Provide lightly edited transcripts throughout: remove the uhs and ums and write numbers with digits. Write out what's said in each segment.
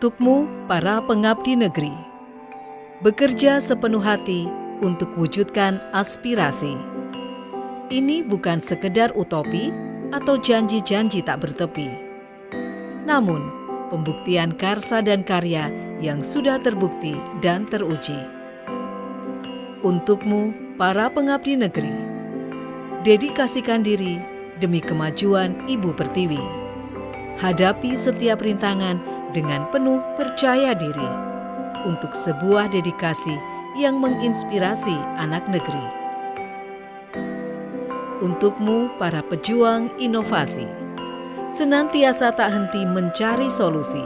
Untukmu, para pengabdi negeri, bekerja sepenuh hati untuk wujudkan aspirasi. Ini bukan sekedar utopi atau janji-janji tak bertepi, namun pembuktian karsa dan karya yang sudah terbukti dan teruji. Untukmu, para pengabdi negeri, dedikasikan diri demi kemajuan Ibu Pertiwi. Hadapi setiap rintangan dengan penuh percaya diri untuk sebuah dedikasi yang menginspirasi anak negeri. Untukmu, para pejuang inovasi, senantiasa tak henti mencari solusi.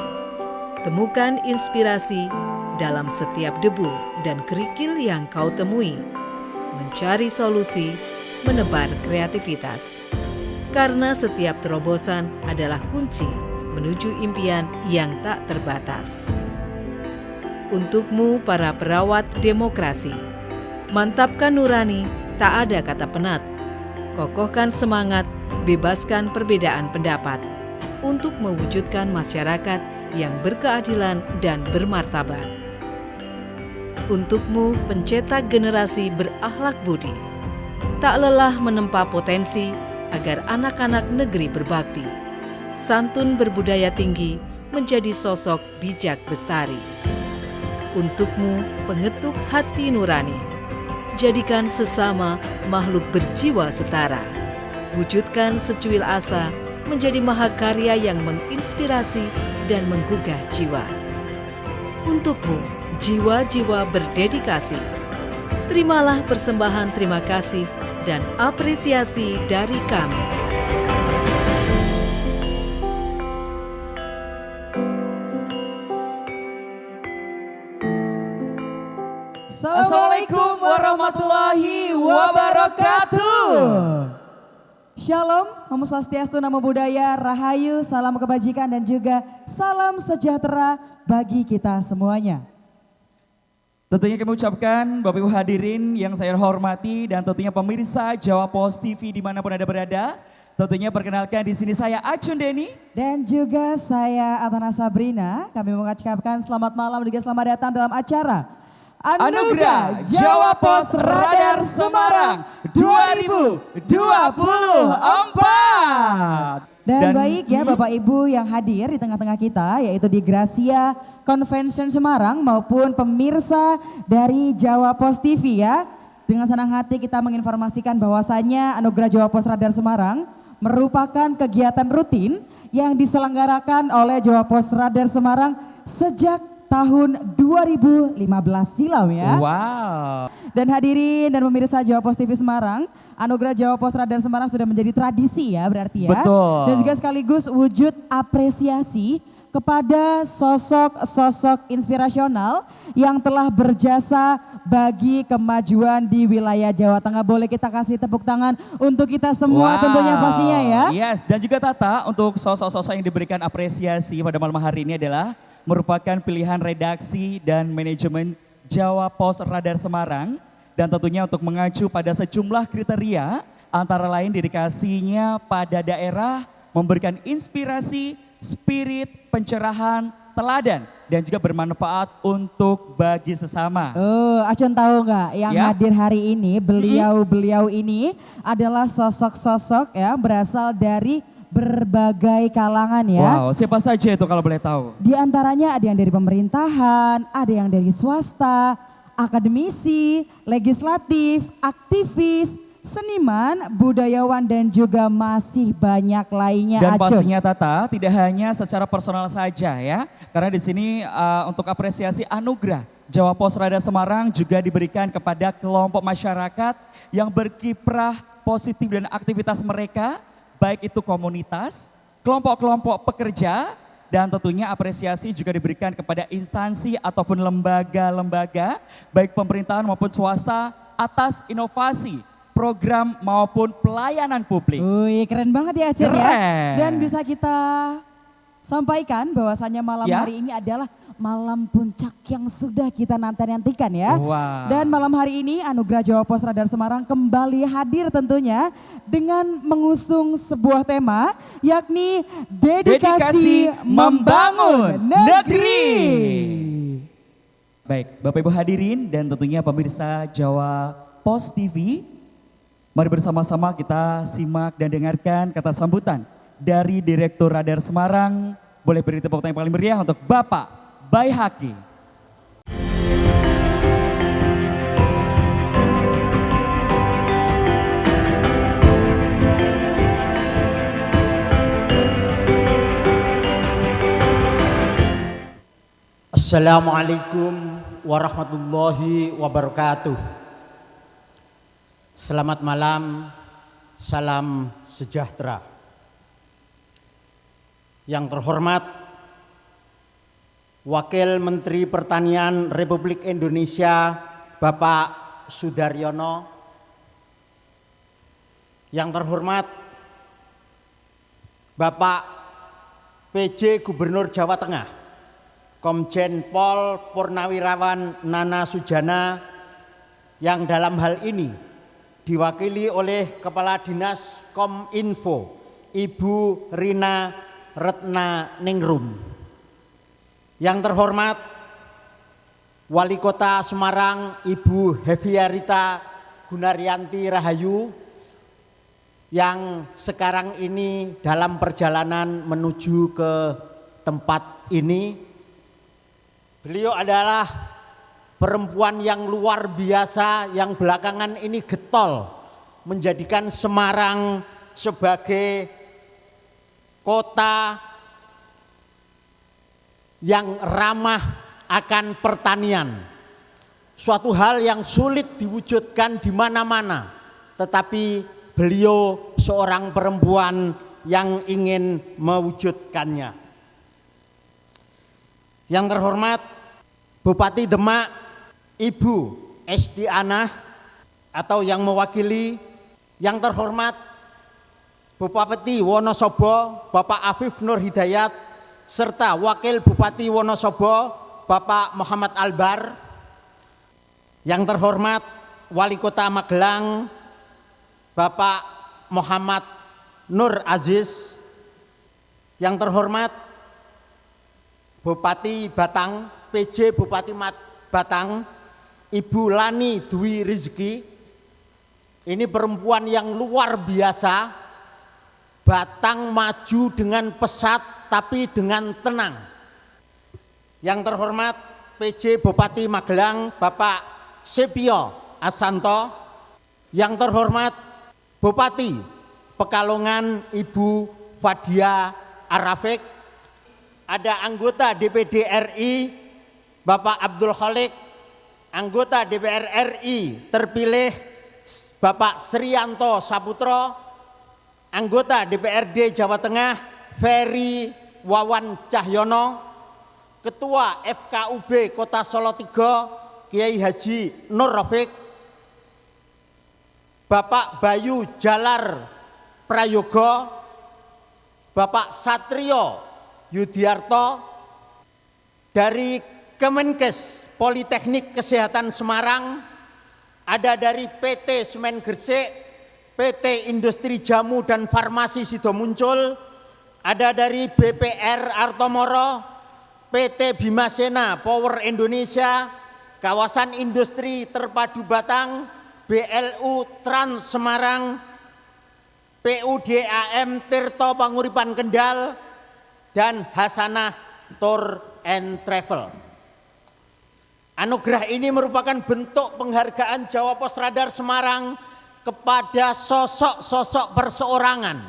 Temukan inspirasi dalam setiap debu dan kerikil yang kau temui. Mencari solusi, menebar kreativitas. Karena setiap terobosan adalah kunci menuju impian yang tak terbatas. Untukmu, para perawat demokrasi, mantapkan nurani, tak ada kata penat. Kokohkan semangat, bebaskan perbedaan pendapat untuk mewujudkan masyarakat yang berkeadilan dan bermartabat. Untukmu, pencetak generasi berakhlak budi, tak lelah menempa potensi agar anak-anak negeri berbakti. Santun berbudaya tinggi menjadi sosok bijak bestari. Untukmu, pengetuk hati nurani, jadikan sesama makhluk berjiwa setara. Wujudkan secuil asa menjadi mahakarya yang menginspirasi dan menggugah jiwa. Untukmu, jiwa-jiwa berdedikasi, terimalah persembahan terima kasih dan apresiasi dari kami. Assalamualaikum warahmatullahi wabarakatuh. Shalom, Om Swastiastu, Namo Buddhaya, Rahayu, salam kebajikan dan juga salam sejahtera bagi kita semuanya. Tentunya kami ucapkan Bapak Ibu hadirin yang saya hormati dan tentunya pemirsa Jawa Post TV dimanapun Anda berada. Tentunya perkenalkan di sini saya Acun Deni. Dan juga saya Atana Sabrina. Kami mengucapkan selamat malam dan juga selamat datang dalam acara Anugerah Jawa Post Radar Semarang 2024. Dan baik ya Bapak Ibu yang hadir di tengah-tengah kita, yaitu di Gracia Convention Semarang maupun pemirsa dari Jawa Post TV ya. Dengan senang hati kita menginformasikan bahwasannya Anugerah Jawa Post Radar Semarang merupakan kegiatan rutin yang diselenggarakan oleh Jawa Post Radar Semarang sejak tahun 2015 silam ya. Wow. Dan hadirin dan pemirsa Jawa Post TV Semarang, Anugerah Jawa Post Radar Semarang sudah menjadi tradisi ya berarti ya. Betul. Dan juga sekaligus wujud apresiasi kepada sosok-sosok inspirasional yang telah berjasa bagi kemajuan di wilayah Jawa Tengah. Boleh kita kasih tepuk tangan untuk kita semua tentunya pastinya ya. Yes, dan juga Tata untuk sosok-sosok yang diberikan apresiasi pada malam hari ini adalah merupakan pilihan redaksi dan manajemen Jawa Post Radar Semarang dan tentunya untuk mengacu pada sejumlah kriteria antara lain dedikasinya pada daerah, memberikan inspirasi, spirit, pencerahan, teladan dan juga bermanfaat untuk bagi sesama. Acun tahu nggak yang hadir hari ini beliau ini adalah sosok-sosok ya berasal dari berbagai kalangan ya. Wow, siapa saja itu kalau boleh tahu? Di antaranya ada yang dari pemerintahan, ada yang dari swasta, akademisi, legislatif, aktivis, seniman, budayawan dan juga masih banyak lainnya. Dan Acun. pastinya Tata tidak hanya secara personal saja ya. Karena di sini untuk apresiasi anugerah Jawa Post Radar Semarang juga diberikan kepada kelompok masyarakat yang berkiprah positif dan aktivitas mereka. Baik itu komunitas, kelompok-kelompok pekerja, dan tentunya apresiasi juga diberikan kepada instansi ataupun lembaga-lembaga, baik pemerintahan maupun swasta atas inovasi, program maupun pelayanan publik. Wih, keren banget ya Acun ya. Dan bisa kita sampaikan bahwasannya malam Ya. hari ini adalah malam puncak yang sudah kita nantikan ya. Wah. Dan malam hari ini Anugerah Jawa Pos Radar Semarang kembali hadir tentunya dengan mengusung sebuah tema yakni dedikasi membangun negeri. Baik, Bapak Ibu hadirin dan tentunya pemirsa Jawa Pos TV, mari bersama-sama kita simak dan dengarkan kata sambutan dari Direktur Radar Semarang. Boleh beri tepuk tangan yang paling meriah untuk Bapak Baihaqi. Assalamualaikum warahmatullahi wabarakatuh. Selamat malam, salam sejahtera. Yang terhormat Wakil Menteri Pertanian Republik Indonesia Bapak Sudaryono. Yang terhormat Bapak PJ Gubernur Jawa Tengah Komjen Pol Purnawirawan Nana Sujana, yang dalam hal ini diwakili oleh Kepala Dinas Kominfo Ibu Rina Retna Ningrum. Yang terhormat Wali Kota Semarang Ibu Heviarita Gunaryanti Rahayu, yang sekarang ini dalam perjalanan menuju ke tempat ini. Beliau adalah perempuan yang luar biasa yang belakangan ini getol menjadikan Semarang sebagai kota yang ramah akan pertanian. Suatu hal yang sulit diwujudkan di mana-mana, tetapi beliau seorang perempuan yang ingin mewujudkannya. Yang terhormat Bupati Demak Ibu Estianah atau yang mewakili, yang terhormat Bupati Wonosobo Bapak Afif Nur Hidayat serta Wakil Bupati Wonosobo Bapak Muhammad Albar. Yang terhormat Wali Kota Magelang Bapak Muhammad Nur Aziz. Yang terhormat Bupati Batang, PJ Bupati Batang, Ibu Lani Dwi Rizki. Ini perempuan yang luar biasa. Batang maju dengan pesat tapi dengan tenang. Yang terhormat PJ Bupati Magelang Bapak Sepio Asanto. Yang terhormat Bupati Pekalongan Ibu Fadia Arafik. Ada anggota DPD RI Bapak Abdul Khalik, anggota DPR RI terpilih Bapak Srianto Saputro, anggota DPRD Jawa Tengah Ferry Wawan Cahyono, Ketua FKUB Kota Solo III Kiai Haji Nur Rafiq, Bapak Bayu Jalar Prayogo, Bapak Satrio Yudiarto dari Kemenkes Politeknik Kesehatan Semarang, ada dari PT Semen Gresik, PT Industri Jamu dan Farmasi Sidomuncul, ada dari BPR Artomoro, PT Bimasena Power Indonesia, Kawasan Industri Terpadu Batang, BLU Trans Semarang, PUDAM Tirto Panguripan Kendal, dan Hasanah Tour and Travel. Anugerah ini merupakan bentuk penghargaan Jawa Pos Radar Semarang kepada sosok-sosok perseorangan,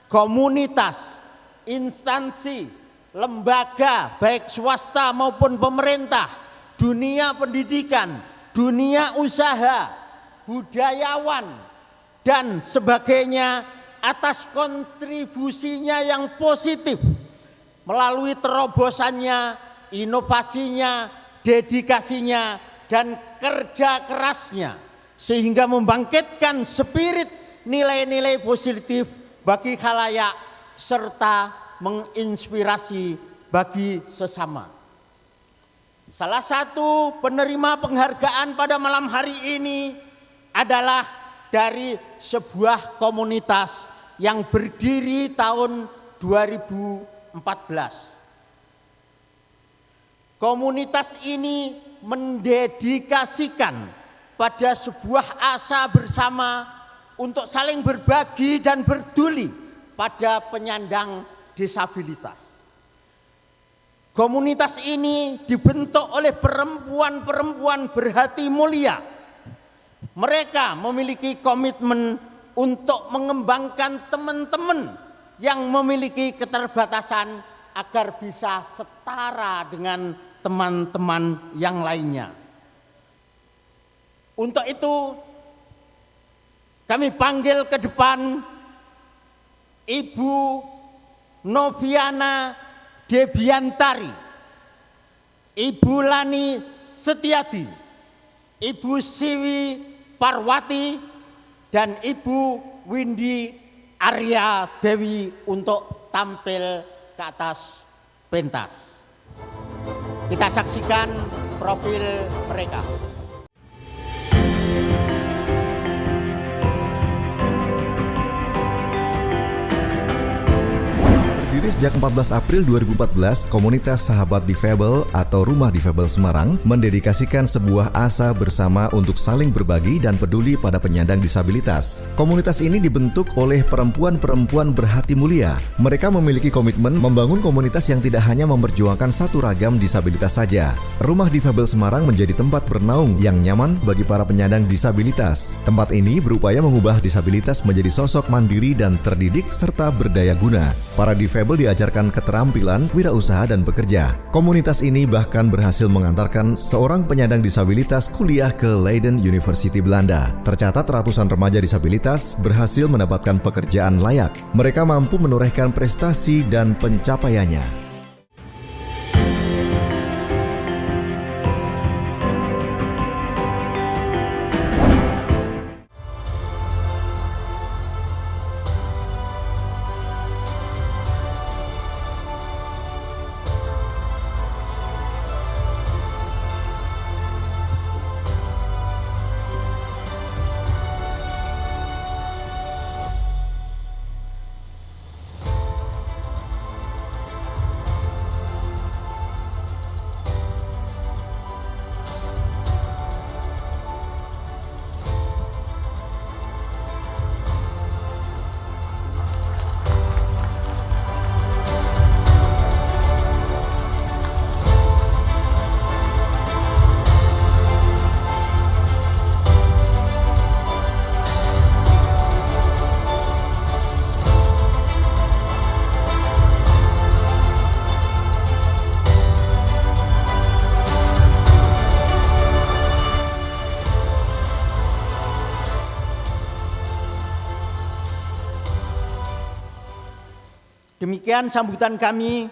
komunitas, instansi, lembaga baik swasta maupun pemerintah, dunia pendidikan, dunia usaha, budayawan, dan sebagainya atas kontribusinya yang positif melalui terobosannya, inovasinya, dedikasinya, dan kerja kerasnya, sehingga membangkitkan spirit nilai-nilai positif bagi khalayak serta menginspirasi bagi sesama. Salah satu penerima penghargaan pada malam hari ini adalah dari sebuah komunitas yang berdiri tahun 2014. Komunitas ini mendedikasikan pada sebuah asa bersama untuk saling berbagi dan peduli pada penyandang disabilitas. Komunitas ini dibentuk oleh perempuan-perempuan berhati mulia. Mereka memiliki komitmen untuk mengembangkan teman-teman yang memiliki keterbatasan agar bisa setara dengan teman-teman yang lainnya. Untuk itu, kami panggil ke depan Ibu Noviana Debiantari, Ibu Lani Setiadi, Ibu Siwi Parwati, dan Ibu Windy Arya Dewi untuk tampil ke atas pentas. Kita saksikan profil mereka. Berdiri sejak 14 April 2014, komunitas Sahabat Difabel atau Rumah Difabel Semarang mendedikasikan sebuah asa bersama untuk saling berbagi dan peduli pada penyandang disabilitas. Komunitas ini dibentuk oleh perempuan-perempuan berhati mulia. Mereka memiliki komitmen membangun komunitas yang tidak hanya memperjuangkan satu ragam disabilitas saja. Rumah Difabel Semarang menjadi tempat bernaung yang nyaman bagi para penyandang disabilitas. Tempat ini berupaya mengubah disabilitas menjadi sosok mandiri dan terdidik serta berdaya guna. Para difabel diajarkan keterampilan, wirausaha, dan bekerja. Komunitas ini bahkan berhasil mengantarkan seorang penyandang disabilitas kuliah ke Leiden University Belanda. Tercatat ratusan remaja disabilitas berhasil mendapatkan pekerjaan layak. Mereka mampu menorehkan prestasi dan pencapaiannya. Demikian sambutan kami.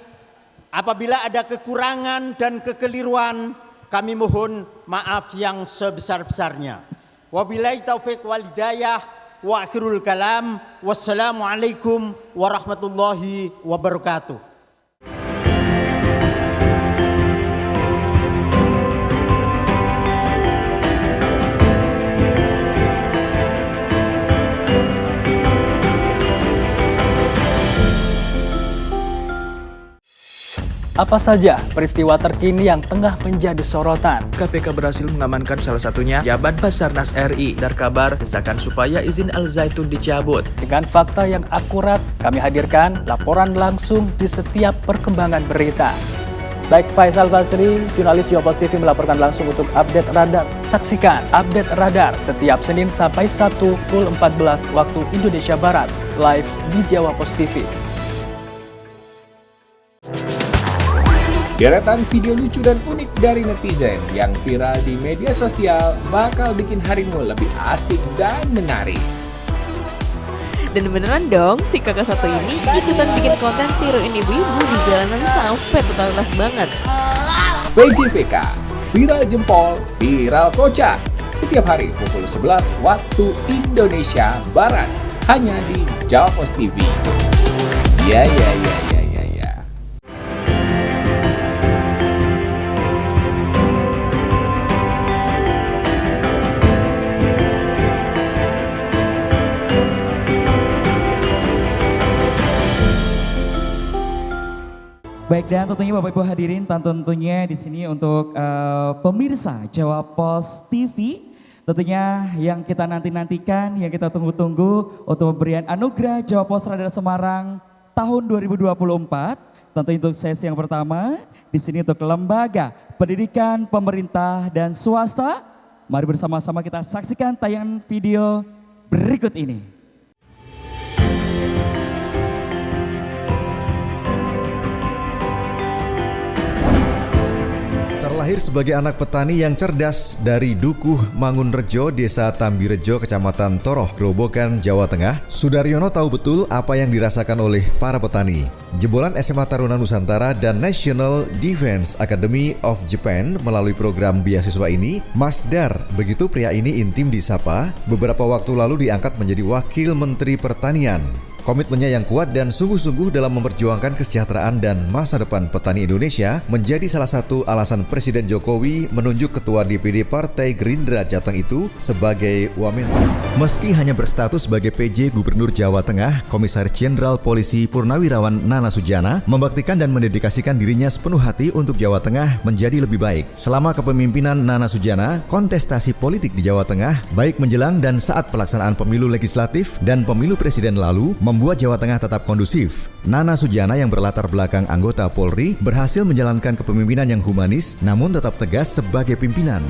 Apabila ada kekurangan dan kekeliruan, kami mohon maaf yang sebesar-besarnya. Wabillahi taufiq wal hidayah wa akhirul kalam. Wassalamualaikum warahmatullahi wabarakatuh. Apa saja peristiwa terkini yang tengah menjadi sorotan? KPK berhasil mengamankan salah satunya Jabat Basarnas RI. Dar kabar desakan supaya izin Al Zaitun dicabut. Dengan fakta yang akurat, kami hadirkan laporan langsung di setiap perkembangan berita. Baik Faisal Basri, jurnalis Jawa Pos TV melaporkan langsung untuk Update Radar. Saksikan Update Radar setiap Senin sampai Sabtu pukul 14 waktu Indonesia Barat, live di Jawa Pos TV. Deretan video lucu dan unik dari netizen yang viral di media sosial bakal bikin harimu lebih asik dan menarik. Dan beneran dong, si kakak satu ini ikutan bikin konten tiruin ibu-ibu di jalanan sampai totalitas banget. VJVK, viral jempol, viral kocak. Setiap hari pukul 11 waktu Indonesia Barat, hanya di Jawa Pos TV. Ya. Baik, dan tentunya Bapak Ibu hadirin, tentunya di sini untuk pemirsa Jawa Pos TV, tentunya yang kita nantikan, yang kita tunggu-tunggu untuk pemberian anugerah Jawa Pos Radar Semarang tahun 2024. Tentu untuk sesi yang pertama, di sini untuk lembaga pendidikan pemerintah dan swasta. Mari bersama-sama kita saksikan tayangan video berikut ini. Terlahir sebagai anak petani yang cerdas dari Dukuh Mangunrejo, Desa Tambirejo, Kecamatan Toroh, Grobogan, Jawa Tengah, Sudaryono tahu betul apa yang dirasakan oleh para petani. Jebolan SMA Taruna Nusantara dan National Defense Academy of Japan melalui program beasiswa ini, Mas Dar, begitu pria ini intim disapa, beberapa waktu lalu diangkat menjadi Wakil Menteri Pertanian. Komitmennya yang kuat dan sungguh-sungguh dalam memperjuangkan kesejahteraan dan masa depan petani Indonesia menjadi salah satu alasan Presiden Jokowi menunjuk Ketua DPD Partai Gerindra Jateng itu sebagai wamena. Meski hanya berstatus sebagai PJ Gubernur Jawa Tengah, Komisaris Jenderal Polisi Purnawirawan Nana Sujana membaktikan dan mendedikasikan dirinya sepenuh hati untuk Jawa Tengah menjadi lebih baik. Selama kepemimpinan Nana Sujana, kontestasi politik di Jawa Tengah, baik menjelang dan saat pelaksanaan pemilu legislatif dan pemilu presiden lalu, membuat Jawa Tengah tetap kondusif. Nana Sujana yang berlatar belakang anggota Polri berhasil menjalankan kepemimpinan yang humanis namun tetap tegas sebagai pimpinan.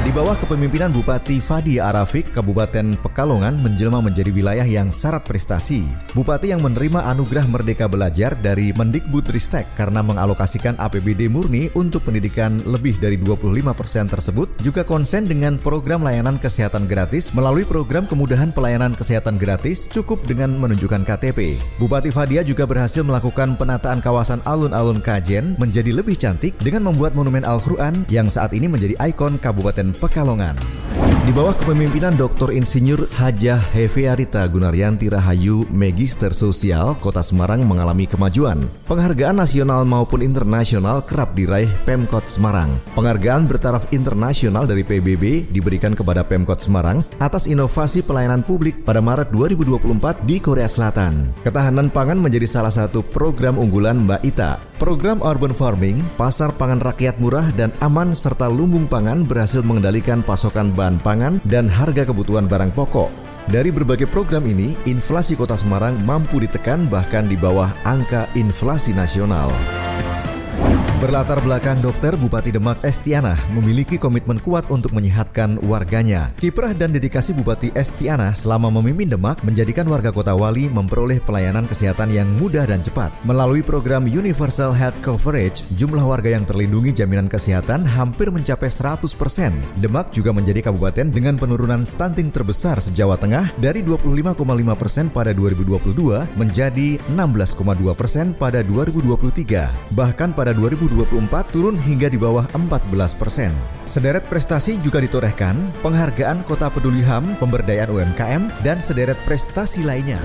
Di bawah kepemimpinan Bupati Fadi Arafik, Kabupaten Pekalongan menjelma menjadi wilayah yang syarat prestasi. Bupati yang menerima anugerah Merdeka Belajar dari Mendikbudristek karena mengalokasikan APBD murni untuk pendidikan lebih dari 25% tersebut juga konsen dengan program layanan kesehatan gratis melalui program kemudahan pelayanan kesehatan gratis cukup dengan menunjukkan KTP. Bupati Fadia juga berhasil melakukan penataan kawasan alun-alun Kajen menjadi lebih cantik dengan membuat monumen Al-Quran yang saat ini menjadi ikon Kabupaten Pekalongan. Di bawah kepemimpinan Dr. Insinyur Hajah Hefearita Gunaryanti Rahayu, Magister Sosial, Kota Semarang mengalami kemajuan. Penghargaan nasional maupun internasional kerap diraih Pemkot Semarang. Penghargaan bertaraf internasional dari PBB diberikan kepada Pemkot Semarang atas inovasi pelayanan publik pada Maret 2024 di Korea Selatan. Ketahanan pangan menjadi salah satu program unggulan Mbak Ita. Program Urban Farming, pasar pangan rakyat murah dan aman serta lumbung pangan berhasil mengendalikan pasokan bahan pangan dan harga kebutuhan barang pokok. Dari berbagai program ini, inflasi Kota Semarang mampu ditekan bahkan di bawah angka inflasi nasional. Berlatar belakang dokter, Bupati Demak Estiana memiliki komitmen kuat untuk menyehatkan warganya. Kiprah dan dedikasi Bupati Estiana selama memimpin Demak menjadikan warga Kota Wali memperoleh pelayanan kesehatan yang mudah dan cepat. Melalui program Universal Health Coverage, jumlah warga yang terlindungi jaminan kesehatan hampir mencapai 100%. Demak juga menjadi kabupaten dengan penurunan stunting terbesar se-Jawa Tengah dari 25,5% pada 2022 menjadi 16,2% pada 2023. Bahkan pada 2024 turun hingga di bawah 14%. Sederet prestasi juga ditorehkan, penghargaan Kota Peduli HAM, pemberdayaan UMKM, dan sederet prestasi lainnya.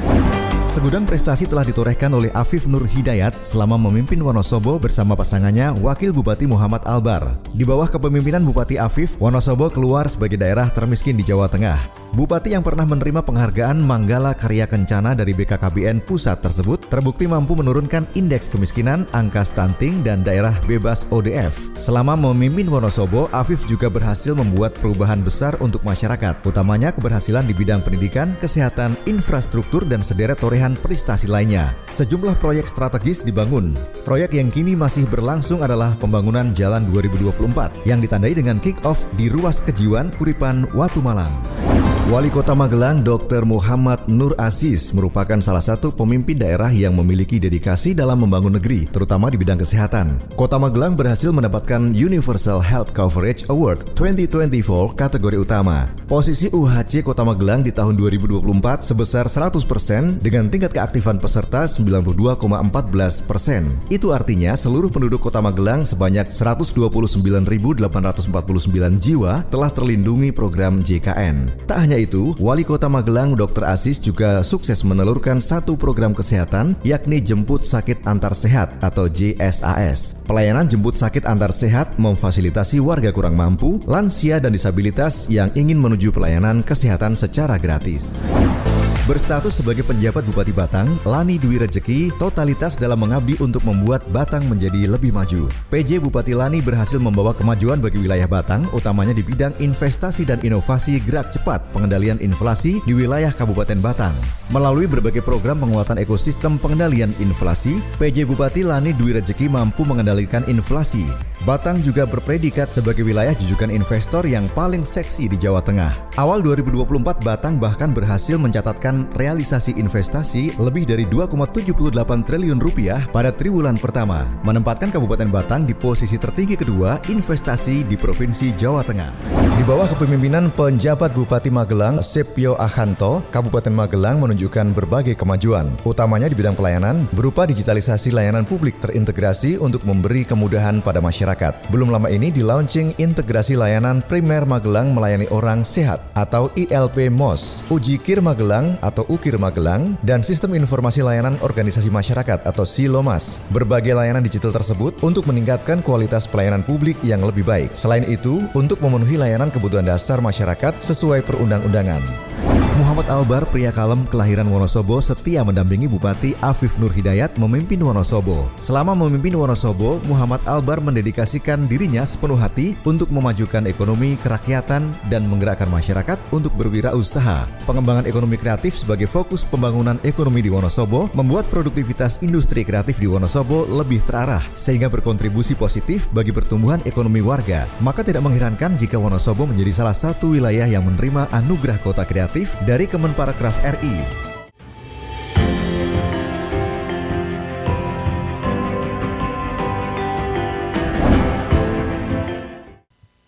Segudang prestasi telah ditorehkan oleh Afif Nur Hidayat selama memimpin Wonosobo bersama pasangannya Wakil Bupati Muhammad Albar. Di bawah kepemimpinan Bupati Afif, Wonosobo keluar sebagai daerah termiskin di Jawa Tengah. Bupati yang pernah menerima penghargaan Manggala Karya Kencana dari BKKBN Pusat tersebut terbukti mampu menurunkan indeks kemiskinan, angka stunting, dan daerah bebas ODF. Selama memimpin Wonosobo, Afif juga berhasil membuat perubahan besar untuk masyarakat, utamanya keberhasilan di bidang pendidikan, kesehatan, infrastruktur, dan sederet torehan prestasi lainnya. Sejumlah proyek strategis dibangun. Proyek yang kini masih berlangsung adalah pembangunan Jalan 2024 yang ditandai dengan kick-off di Ruas Kejiwan, Kuripan, Watu Malang. Wali Kota Magelang Dr. Muhammad Nur Aziz merupakan salah satu pemimpin daerah yang memiliki dedikasi dalam membangun negeri, terutama di bidang kesehatan. Kota Magelang berhasil mendapatkan Universal Health Coverage Award 2024 kategori utama. Posisi UHC Kota Magelang di tahun 2024 sebesar 100% dengan tingkat keaktifan peserta 92,14%. Itu artinya seluruh penduduk Kota Magelang sebanyak 129.849 jiwa telah terlindungi program JKN. Tak hanya itu, Wali Kota Magelang Dr. Aziz juga sukses menelurkan satu program kesehatan yakni Jemput Sakit Antar Sehat atau JSAS. Pelayanan jemput sakit antar sehat memfasilitasi warga kurang mampu, lansia dan disabilitas yang ingin menuju pelayanan kesehatan secara gratis. Berstatus sebagai penjabat Bupati Batang, Lani Dwi Rejeki totalitas dalam mengabdi untuk membuat Batang menjadi lebih maju. PJ Bupati Lani berhasil membawa kemajuan bagi wilayah Batang, utamanya di bidang investasi dan inovasi gerak cepat pengendalian inflasi di wilayah Kabupaten Batang. Melalui berbagai program penguatan ekosistem pengendalian inflasi, PJ Bupati Lani Dwi Rejeki mampu mengendalikan inflasi. Batang juga berpredikat sebagai wilayah jujukan investor yang paling seksi di Jawa Tengah. Awal 2024 Batang bahkan berhasil mencatatkan realisasi investasi lebih dari 2,78 triliun rupiah pada triwulan pertama, menempatkan Kabupaten Batang di posisi tertinggi kedua investasi di Provinsi Jawa Tengah. Di bawah kepemimpinan penjabat Bupati Magelang, Sepio Ahanto, Kabupaten Magelang menunjukkan berbagai kemajuan, utamanya di bidang pelayanan berupa digitalisasi layanan publik terintegrasi untuk memberi kemudahan pada masyarakat. Belum lama ini di-launching integrasi layanan primer Magelang melayani orang sehat atau ILP MOS, Ujikir Magelang atau Ukir Magelang, dan Sistem Informasi Layanan Organisasi Masyarakat atau SILOMAS. Berbagai layanan digital tersebut untuk meningkatkan kualitas pelayanan publik yang lebih baik. Selain itu, untuk memenuhi layanan kebutuhan dasar masyarakat sesuai perundang-undangan. Muhammad Albar, pria kalem kelahiran Wonosobo, setia mendampingi Bupati Afif Nur Hidayat memimpin Wonosobo. Selama memimpin Wonosobo, Muhammad Albar mendedikasikan dirinya sepenuh hati untuk memajukan ekonomi kerakyatan dan menggerakkan masyarakat untuk berwirausaha. Pengembangan ekonomi kreatif sebagai fokus pembangunan ekonomi di Wonosobo membuat produktivitas industri kreatif di Wonosobo lebih terarah sehingga berkontribusi positif bagi pertumbuhan ekonomi warga. Maka tidak mengherankan jika Wonosobo menjadi salah satu wilayah yang menerima anugerah kota kreatif dari Kemenparekraf RI.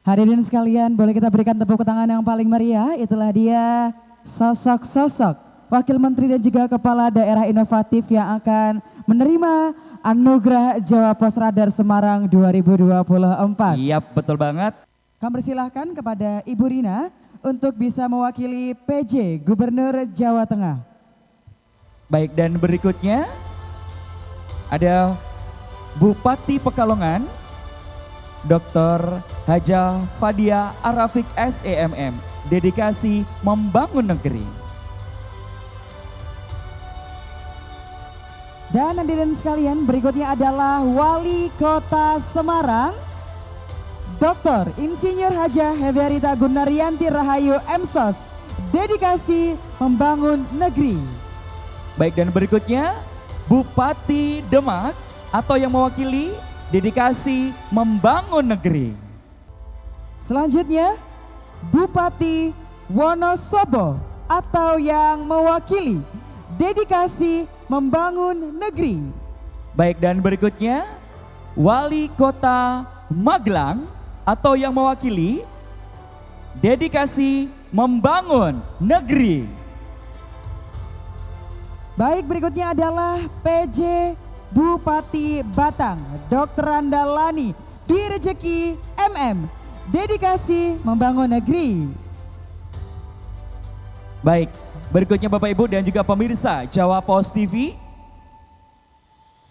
Hadirin sekalian, boleh kita berikan tepuk tangan yang paling meriah. Itulah dia sosok-sosok Wakil Menteri dan juga Kepala Daerah Inovatif yang akan menerima Anugerah Jawa Pos Radar Semarang 2024. Iya, betul banget. Kami persilahkan kepada Ibu Rina untuk bisa mewakili PJ Gubernur Jawa Tengah. Baik, dan berikutnya ada Bupati Pekalongan, Dr. Haja Fadia Arafik SEMM, dedikasi membangun negeri. Dan hadirin sekalian, berikutnya adalah Wali Kota Semarang, Dr. Insinyur Haja Heviarita Gunaryanti Rahayu MSOS, dedikasi membangun negeri. Baik, dan berikutnya Bupati Demak atau yang mewakili dedikasi membangun negeri. Selanjutnya Bupati Wonosobo atau yang mewakili dedikasi membangun negeri. Baik, dan berikutnya Wali Kota Magelang atau yang mewakili dedikasi membangun negeri. Baik, berikutnya adalah PJ Bupati Batang, Dr. Andalani Dwi Rejeki MM, dedikasi membangun negeri. Baik, berikutnya Bapak Ibu dan juga pemirsa Jawa Pos TV.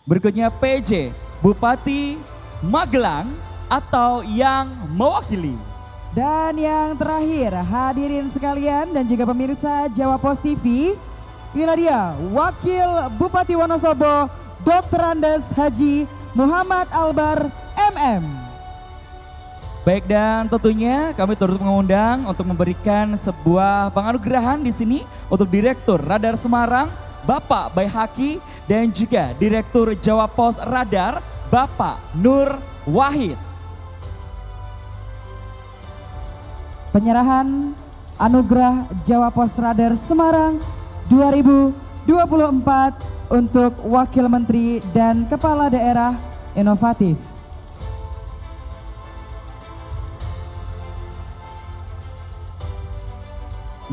Berikutnya PJ Bupati Magelang atau yang mewakili. Dan yang terakhir, hadirin sekalian dan juga pemirsa Jawa Pos TV, inilah dia Wakil Bupati Wonosobo, Dr. Andes Haji Muhammad Albar MM. Baik, dan tentunya kami turut mengundang untuk memberikan sebuah penganugerahan di sini untuk Direktur Radar Semarang, Bapak Baihaki, dan juga Direktur Jawa Pos Radar, Bapak Nur Wahid. Penyerahan Anugerah Jawa Pos Radar Semarang 2024 untuk Wakil Menteri dan Kepala Daerah Inovatif.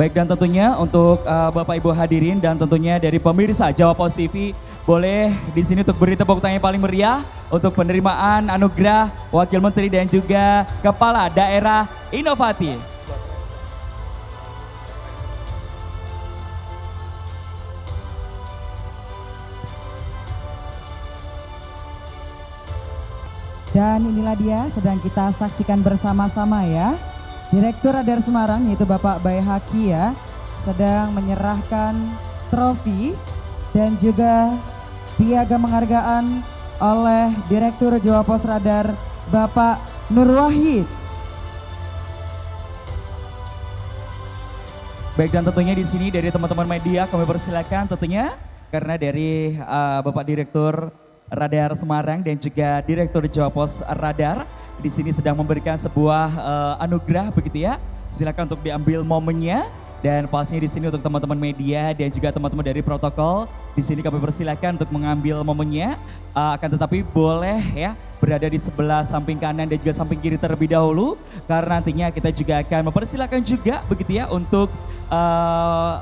Baik, dan tentunya untuk Bapak Ibu hadirin dan tentunya dari pemirsa Jawa Pos TV, boleh di sini untuk beri tepuk tangan yang paling meriah untuk penerimaan anugerah Wakil Menteri dan juga Kepala Daerah Inovatif. Dan inilah dia sedang kita saksikan bersama-sama ya. Direktur Radar Semarang yaitu Bapak Baihaki ya. sedang menyerahkan trofi dan juga piagam penghargaan oleh Direktur Jawa Pos Radar Bapak Nur Wahid. Baik, dan tentunya di sini dari teman-teman media kami persilakan tentunya karena dari Bapak Direktur Radar Semarang dan juga Direktur Jawa Pos Radar di sini sedang memberikan sebuah anugerah begitu ya. Silakan untuk diambil momennya dan pastinya di sini untuk teman-teman media dan juga teman-teman dari protokol di sini kami persilakan untuk mengambil momennya. Akan tetapi boleh ya berada di sebelah samping kanan dan juga samping kiri terlebih dahulu karena nantinya kita juga akan mempersilakan juga begitu ya untuk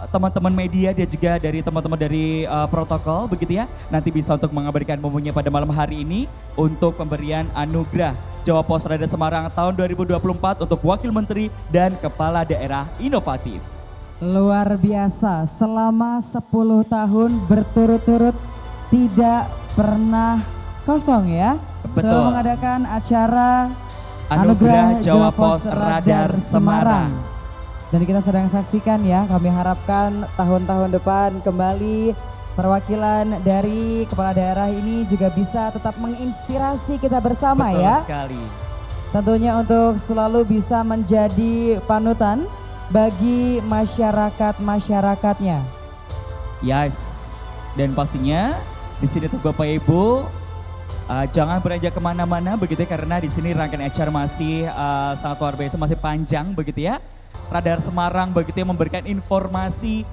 teman-teman media dan juga dari teman-teman dari protokol begitu ya nanti bisa untuk mengabadikan momennya pada malam hari ini untuk pemberian anugerah Jawa Pos Radar Semarang tahun 2024 untuk Wakil Menteri dan Kepala Daerah Inovatif. Luar biasa, selama 10 tahun berturut-turut tidak pernah kosong ya. Betul. Selalu mengadakan acara Anugerah Jawa Pos Radar Semarang. Dan kita sedang saksikan ya, kami harapkan tahun-tahun depan kembali perwakilan dari kepala daerah ini juga bisa tetap menginspirasi kita bersama. Betul ya. Sekali. Tentunya untuk selalu bisa menjadi panutan bagi masyarakat-masyarakatnya. Yes, dan pastinya di sini tuh Bapak Ibu jangan beranjak kemana-mana begitu ya karena di sini rangkaian acara masih sangat luar biasa, masih panjang begitu ya. Radar Semarang begitu ya memberikan informasi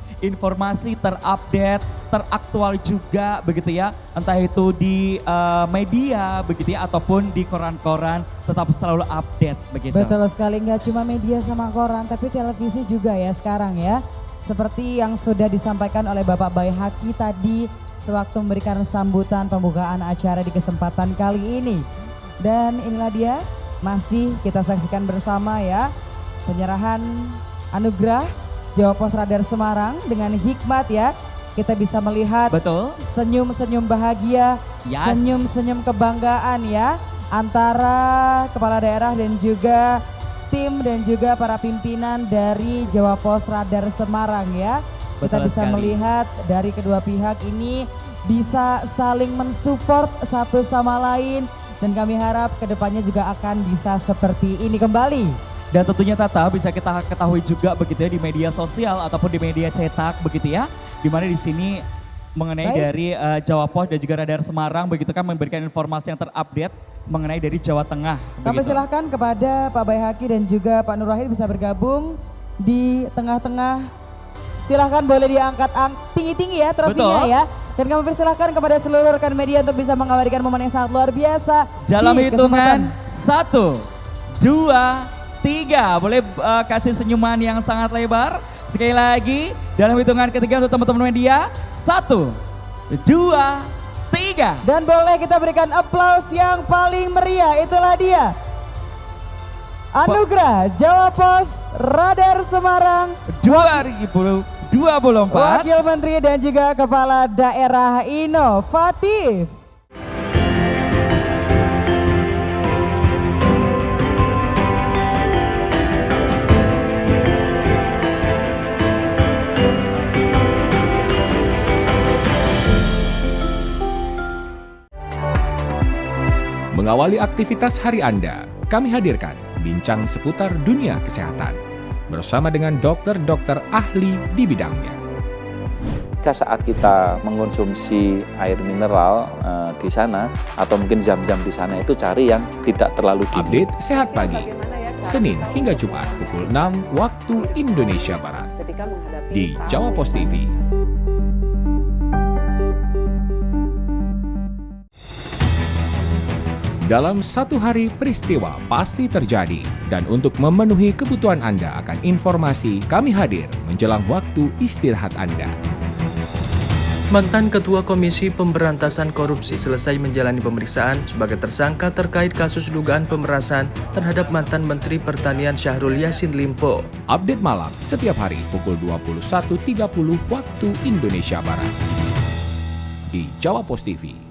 terupdate, teraktual juga begitu ya. Entah itu di media begitu ya ataupun di koran-koran tetap selalu update begitu. Betul sekali, nggak cuma media sama koran tapi televisi juga ya sekarang ya. Seperti yang sudah disampaikan oleh Bapak Bayi Haki tadi sewaktu memberikan sambutan pembukaan acara di kesempatan kali ini. Dan inilah dia masih kita saksikan bersama ya. Penyerahan anugerah Jawa Pos Radar Semarang dengan hikmat ya. Kita bisa melihat betul senyum-senyum bahagia, yes. senyum-senyum kebanggaan ya. Antara kepala daerah dan juga tim dan juga para pimpinan dari Jawa Pos Radar Semarang ya. Kita Betul bisa sekali. melihat dari kedua pihak ini bisa saling mensupport satu sama lain. Dan kami harap kedepannya juga akan bisa seperti ini kembali. Dan tentunya Tata bisa kita ketahui juga begitu ya di media sosial ataupun di media cetak begitu ya. Dimana di sini mengenai Baik. dari Jawa Pos dan juga Radar Semarang begitu kan memberikan informasi yang terupdate mengenai dari Jawa Tengah. Kami begitu. silahkan kepada Pak Bayi Haki dan juga Pak Nur Wahid bisa bergabung di tengah-tengah. Silahkan boleh diangkat tinggi-tinggi ya trofinya Betul. ya. Dan kami persilahkan kepada seluruh rekan media untuk bisa mengabadikan momen yang sangat luar biasa. Dalam di hitungan kesempatan 1, 2, 3. Boleh kasih senyuman yang sangat lebar. Sekali lagi dalam hitungan ketiga untuk teman-teman media. 1, 2, 3. Dan boleh kita berikan aplaus yang paling meriah. Itulah dia. Anugerah Jawa Pos Radar Semarang 2024. Wakil Menteri dan juga Kepala Daerah Inovatif. Mengawali aktivitas hari Anda, kami hadirkan bincang seputar dunia kesehatan bersama dengan dokter-dokter ahli di bidangnya. Saat kita mengonsumsi air mineral di sana atau mungkin zam-zam di sana itu cari yang tidak terlalu dingin. Update Sehat Pagi, Senin hingga Jumat pukul 6 waktu Indonesia Barat di Jawa Pos TV. Dalam satu hari peristiwa pasti terjadi dan untuk memenuhi kebutuhan Anda akan informasi kami hadir menjelang waktu istirahat Anda. Mantan Ketua Komisi Pemberantasan Korupsi selesai menjalani pemeriksaan sebagai tersangka terkait kasus dugaan pemerasan terhadap mantan Menteri Pertanian Syahrul Yassin Limpo. Update malam setiap hari pukul 21.30 waktu Indonesia Barat di Jawa Pos TV.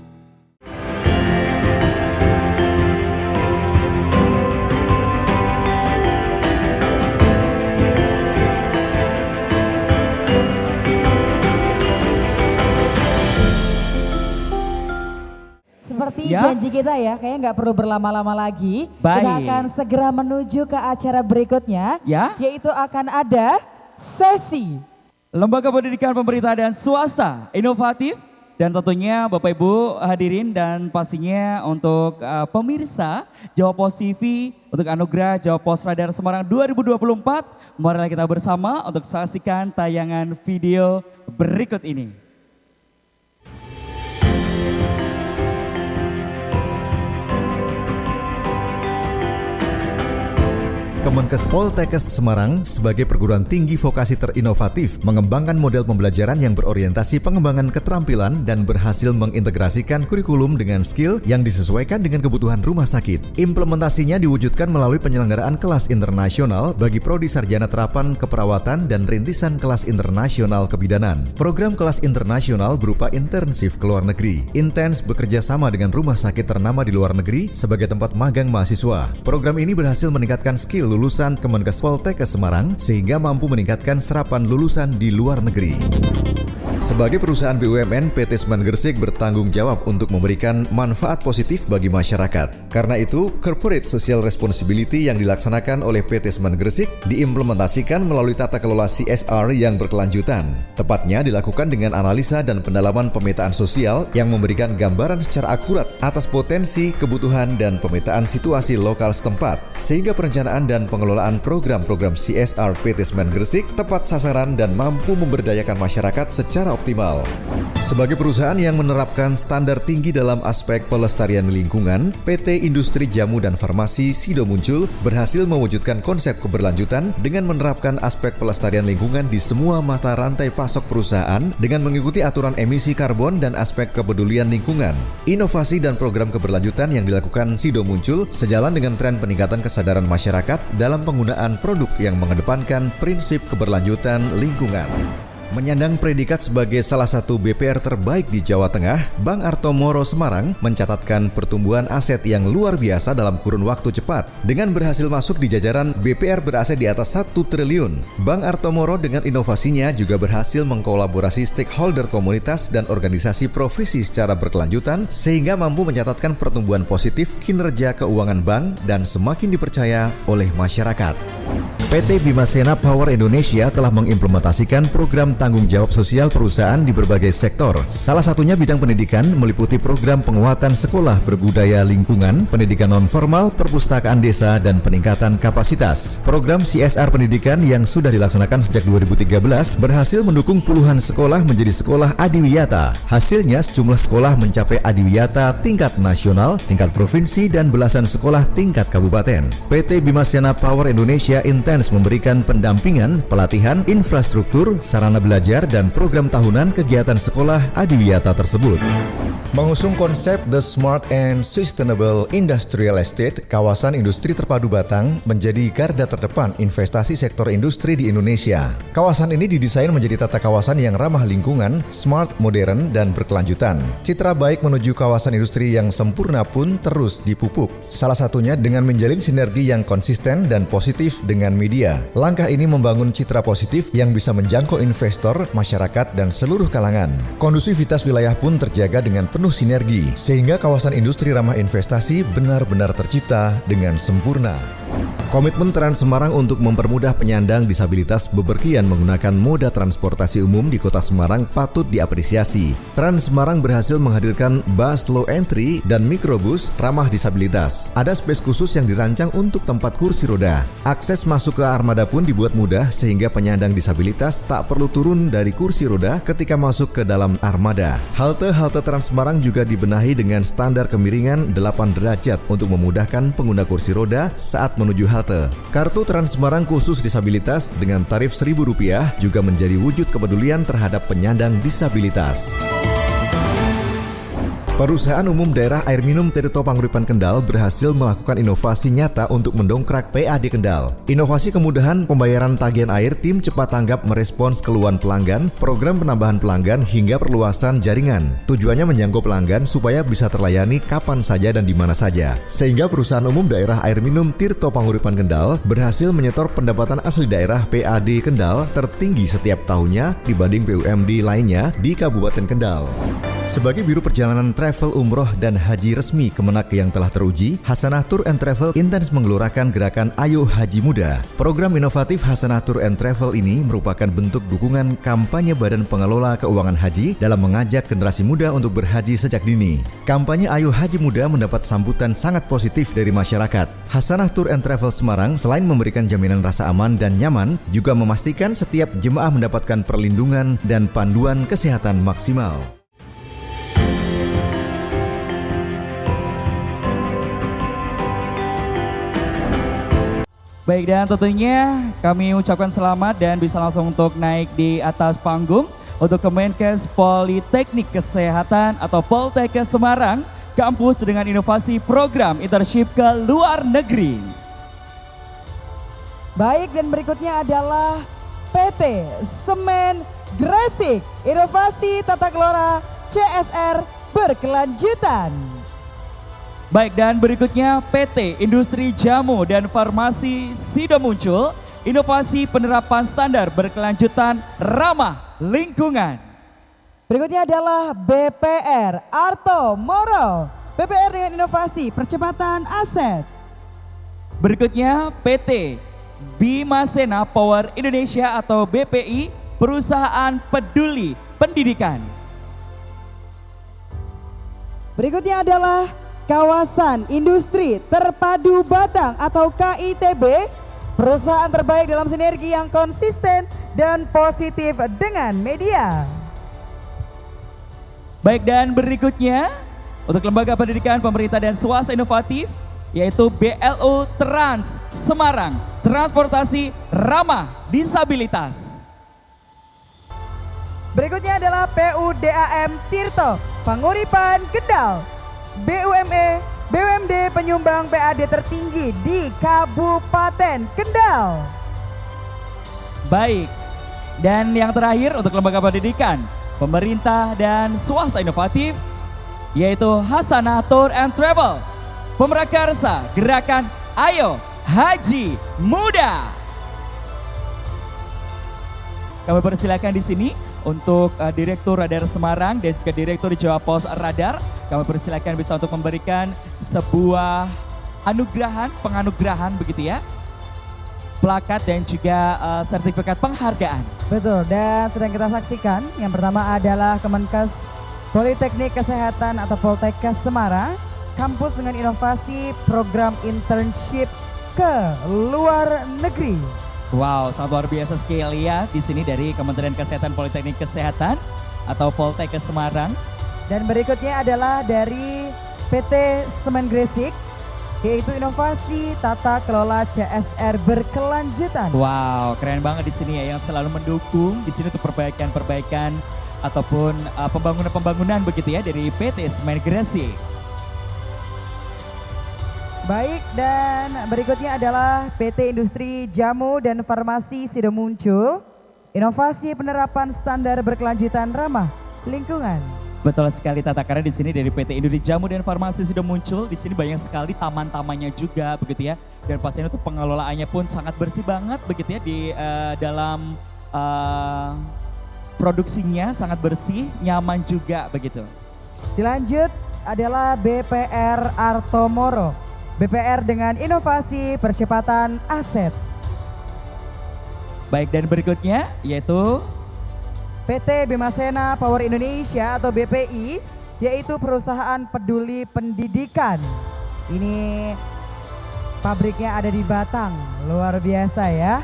Ya. janji kita ya, kayaknya nggak perlu berlama-lama lagi. Baik. Kita akan segera menuju ke acara berikutnya, Ya. yaitu akan ada sesi Lembaga Pendidikan Pemerintah dan Swasta Inovatif, dan tentunya Bapak Ibu hadirin dan pastinya untuk pemirsa Jawa Post TV untuk Anugerah Jawa Post Radar Semarang 2024. Marilah kita bersama untuk saksikan tayangan video berikut ini. Kemenkes Poltekkes Semarang sebagai perguruan tinggi vokasi terinovatif mengembangkan model pembelajaran yang berorientasi pengembangan keterampilan dan berhasil mengintegrasikan kurikulum dengan skill yang disesuaikan dengan kebutuhan rumah sakit. Implementasinya diwujudkan melalui penyelenggaraan kelas internasional bagi prodi sarjana terapan keperawatan dan rintisan kelas internasional kebidanan. Program kelas internasional berupa intensif ke luar negeri. Intens bekerja sama dengan rumah sakit ternama di luar negeri sebagai tempat magang mahasiswa. Program ini berhasil meningkatkan skill lulusan Kemenkes Poltekkes Semarang sehingga mampu meningkatkan serapan lulusan di luar negeri. Sebagai perusahaan BUMN, PT Semen Gresik bertanggung jawab untuk memberikan manfaat positif bagi masyarakat. Karena itu, Corporate Social Responsibility yang dilaksanakan oleh PT Semen Gresik diimplementasikan melalui tata kelola CSR yang berkelanjutan. Tepatnya dilakukan dengan analisa dan pendalaman pemetaan sosial yang memberikan gambaran secara akurat atas potensi, kebutuhan, dan pemetaan situasi lokal setempat. Sehingga perencanaan dan pengelolaan program-program CSR PT Semen Gresik tepat sasaran dan mampu memberdayakan masyarakat secara optimal. Sebagai perusahaan yang menerapkan standar tinggi dalam aspek pelestarian lingkungan, PT Industri Jamu dan Farmasi Sido Muncul berhasil mewujudkan konsep keberlanjutan dengan menerapkan aspek pelestarian lingkungan di semua mata rantai pasok perusahaan dengan mengikuti aturan emisi karbon dan aspek kepedulian lingkungan. Inovasi dan program keberlanjutan yang dilakukan Sido Muncul sejalan dengan tren peningkatan kesadaran masyarakat dalam penggunaan produk yang mengedepankan prinsip keberlanjutan lingkungan. Menyandang predikat sebagai salah satu BPR terbaik di Jawa Tengah, Bank Arto Moro Semarang mencatatkan pertumbuhan aset yang luar biasa dalam kurun waktu cepat. Dengan berhasil masuk di jajaran BPR beraset di atas 1 triliun, Bank Arto Moro dengan inovasinya juga berhasil mengkolaborasi stakeholder komunitas dan organisasi profesi secara berkelanjutan sehingga mampu mencatatkan pertumbuhan positif kinerja keuangan bank dan semakin dipercaya oleh masyarakat. PT Bimasena Power Indonesia telah mengimplementasikan program tanggung jawab sosial perusahaan di berbagai sektor. Salah satunya bidang pendidikan meliputi program penguatan sekolah berbudaya lingkungan, pendidikan non-formal, perpustakaan desa, dan peningkatan kapasitas. Program CSR pendidikan yang sudah dilaksanakan sejak 2013 berhasil mendukung puluhan sekolah menjadi sekolah adiwiyata. Hasilnya sejumlah sekolah mencapai adiwiyata tingkat nasional, tingkat provinsi, dan belasan sekolah tingkat kabupaten. PT Bimasena Power Indonesia intens memberikan pendampingan, pelatihan, infrastruktur, sarana belajar, dan program tahunan kegiatan sekolah adiwiyata tersebut. Mengusung konsep The Smart and Sustainable Industrial Estate, kawasan industri terpadu Batang menjadi garda terdepan investasi sektor industri di Indonesia. Kawasan ini didesain menjadi tata kawasan yang ramah lingkungan, smart, modern, dan berkelanjutan. Citra baik menuju kawasan industri yang sempurna pun terus dipupuk. Salah satunya dengan menjalin sinergi yang konsisten dan positif dengan media. Langkah ini membangun citra positif yang bisa menjangkau investor, masyarakat, dan seluruh kalangan. Kondusivitas wilayah pun terjaga dengan penuh sinergi, sehingga kawasan industri ramah investasi benar-benar tercipta dengan sempurna. Komitmen Trans Semarang untuk mempermudah penyandang disabilitas bepergian menggunakan moda transportasi umum di Kota Semarang patut diapresiasi. Trans Semarang berhasil menghadirkan bus low entry dan mikrobus ramah disabilitas. Ada space khusus yang dirancang untuk tempat kursi roda. Akses masuk ke armada pun dibuat mudah sehingga penyandang disabilitas tak perlu turun dari kursi roda ketika masuk ke dalam armada. Halte-halte Trans Semarang juga dibenahi dengan standar kemiringan 8 derajat untuk memudahkan pengguna kursi roda saat menuju halte. Kartu Trans Semarang khusus disabilitas dengan tarif Rp1.000 juga menjadi wujud kepedulian terhadap penyandang disabilitas. Perusahaan Umum Daerah Air Minum Tirto Panguripan Kendal berhasil melakukan inovasi nyata untuk mendongkrak PAD Kendal. Inovasi kemudahan pembayaran tagihan air tim cepat tanggap merespons keluhan pelanggan, program penambahan pelanggan hingga perluasan jaringan. Tujuannya menjangkau pelanggan supaya bisa terlayani kapan saja dan di mana saja. Sehingga Perusahaan Umum Daerah Air Minum Tirto Panguripan Kendal berhasil menyetor pendapatan asli daerah PAD Kendal tertinggi setiap tahunnya dibanding BUMD lainnya di Kabupaten Kendal. Sebagai biro perjalanan travel umroh dan haji resmi Kemenak yang telah teruji, Hasanah Tour and Travel intens menggelorakan gerakan Ayo Haji Muda. Program inovatif Hasanah Tour and Travel ini merupakan bentuk dukungan kampanye Badan Pengelola Keuangan Haji dalam mengajak generasi muda untuk berhaji sejak dini. Kampanye Ayo Haji Muda mendapat sambutan sangat positif dari masyarakat. Hasanah Tour and Travel Semarang selain memberikan jaminan rasa aman dan nyaman, juga memastikan setiap jemaah mendapatkan perlindungan dan panduan kesehatan maksimal. Baik, dan tentunya kami ucapkan selamat dan bisa langsung untuk naik di atas panggung untuk Kemenkes Politeknik Kesehatan atau Poltekkes Semarang, kampus dengan inovasi program internship ke luar negeri. Baik, dan berikutnya adalah PT Semen Gresik, inovasi tata kelola CSR berkelanjutan. Baik, dan berikutnya PT Industri Jamu dan Farmasi Sido Muncul, inovasi penerapan standar berkelanjutan ramah lingkungan. Berikutnya adalah BPR Arto Moro, BPR dengan inovasi percepatan aset. Berikutnya PT Bimasena Power Indonesia atau BPI, perusahaan peduli pendidikan. Berikutnya adalah Kawasan Industri Terpadu Batang atau KITB, perusahaan terbaik dalam sinergi yang konsisten dan positif dengan media. Baik, dan berikutnya untuk lembaga pendidikan pemerintah dan swasta inovatif yaitu BLU Trans Semarang, transportasi ramah disabilitas. Berikutnya adalah PUDAM Tirto Panguripan Kendal, BUMD penyumbang PAD tertinggi di Kabupaten Kendal. Baik, dan yang terakhir untuk lembaga pendidikan pemerintah dan swasta inovatif yaitu Hasanah Tour and Travel, pemrakarsa gerakan Ayo Haji Muda. Kami persilakan di sini untuk Direktur Radar Semarang dan juga Direktur Jawa Pos Radar. Kami persilakan bisa untuk memberikan sebuah penganugerahan begitu ya, plakat dan juga sertifikat penghargaan. Betul, dan sedang kita saksikan yang pertama adalah Kemenkes Politeknik Kesehatan atau Poltekkes Semarang, kampus dengan inovasi program internship ke luar negeri. Wow, sangat luar biasa sekali ya di sini dari Kementerian Kesehatan Politeknik Kesehatan atau Poltekkes Semarang. Dan berikutnya adalah dari PT Semen Gresik, yaitu inovasi tata kelola CSR berkelanjutan. Wow, keren banget di sini ya, yang selalu mendukung di sini untuk perbaikan-perbaikan ataupun pembangunan-pembangunan begitu ya dari PT Semen Gresik. Baik, dan berikutnya adalah PT Industri Jamu dan Farmasi Sido Muncul, inovasi penerapan standar berkelanjutan ramah lingkungan. Betul sekali Tata, karena di sini dari PT Industri Jamu dan Farmasi sudah muncul. Di sini banyak sekali taman-tamannya juga begitu ya. Dan pastinya untuk pengelolaannya pun sangat bersih banget begitu ya di dalam produksinya sangat bersih, nyaman juga begitu. Dilanjut adalah BPR Arto Moro, BPR dengan inovasi percepatan aset. Baik, dan berikutnya yaitu PT Bimasena Power Indonesia atau BPI, yaitu perusahaan peduli pendidikan. Ini pabriknya ada di Batang, luar biasa ya.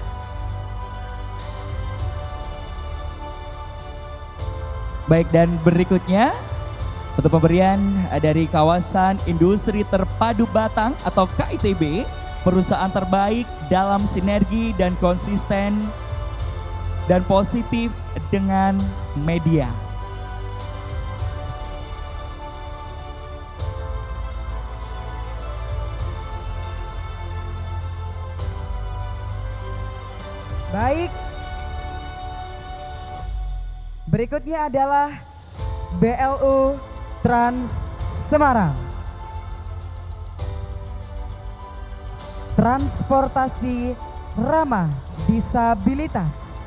Baik, dan berikutnya untuk pemberian dari Kawasan Industri Terpadu Batang atau KITB, perusahaan terbaik dalam sinergi dan konsisten dan positif dengan media. Baik. Berikutnya adalah BLU Trans Semarang. Transportasi ramah disabilitas.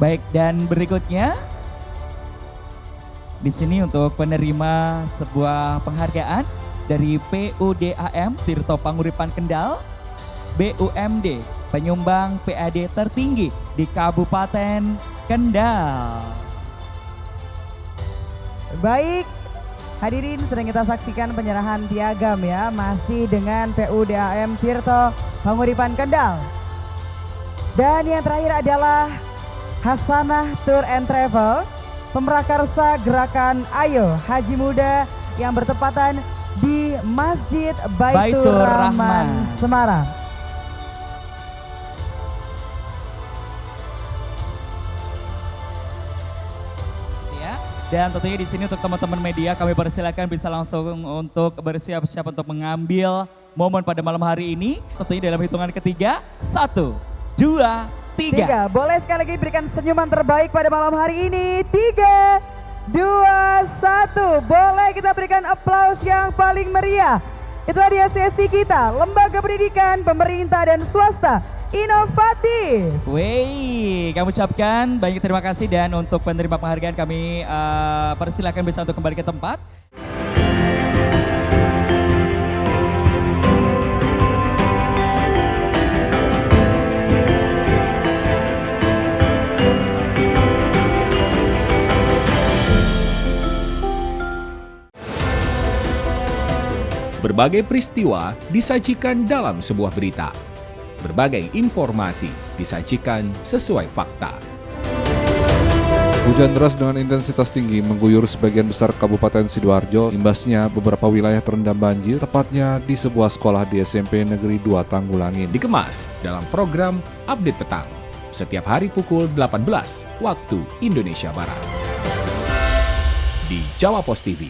Baik, dan berikutnya di sini untuk penerima sebuah penghargaan dari PUDAM Tirto Panguripan Kendal, BUMD penyumbang PAD tertinggi di Kabupaten Kendal. Baik, hadirin sedang kita saksikan penyerahan piagam ya, masih dengan PUDAM Tirto Panguripan Kendal. Dan yang terakhir adalah Hasanah Tour and Travel, pemrakarsa gerakan Ayo Haji Muda yang bertepatan di Masjid Baitur Rahman Semarang. Dan tentunya di sini untuk teman-teman media kami persilakan bisa langsung untuk bersiap-siap untuk mengambil momen pada malam hari ini. Tentunya dalam hitungan ketiga, 1, 2, 3. Boleh sekali lagi berikan senyuman terbaik pada malam hari ini. 3, 2, 1. Boleh kita berikan aplaus yang paling meriah. Itulah dia sesi kita, Lembaga Pendidikan Pemerintah dan Swasta Inovatif. Wey, kami ucapkan banyak terima kasih dan untuk penerima penghargaan kami persilakan bisa untuk kembali ke tempat. Berbagai peristiwa disajikan dalam sebuah berita. Berbagai informasi disajikan sesuai fakta. Hujan deras dengan intensitas tinggi mengguyur sebagian besar Kabupaten Sidoarjo. Imbasnya beberapa wilayah terendam banjir, tepatnya di sebuah sekolah di SMP Negeri 2 Tanggulangin. Dikemas dalam program Update Petang, setiap hari pukul 18 waktu Indonesia Barat. Di Jawa Pos TV.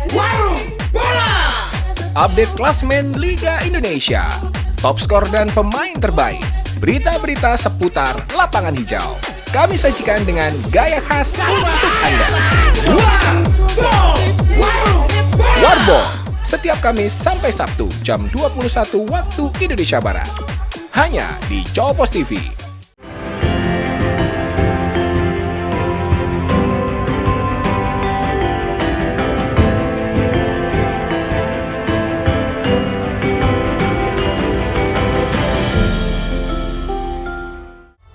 Warung Bola. Update klasmen Liga Indonesia, top skor dan pemain terbaik, berita-berita seputar lapangan hijau. Kami sajikan dengan gaya khas untuk Anda. Warbo, setiap Kamis sampai Sabtu jam 21 waktu Indonesia Barat. Hanya di Jawa Pos TV.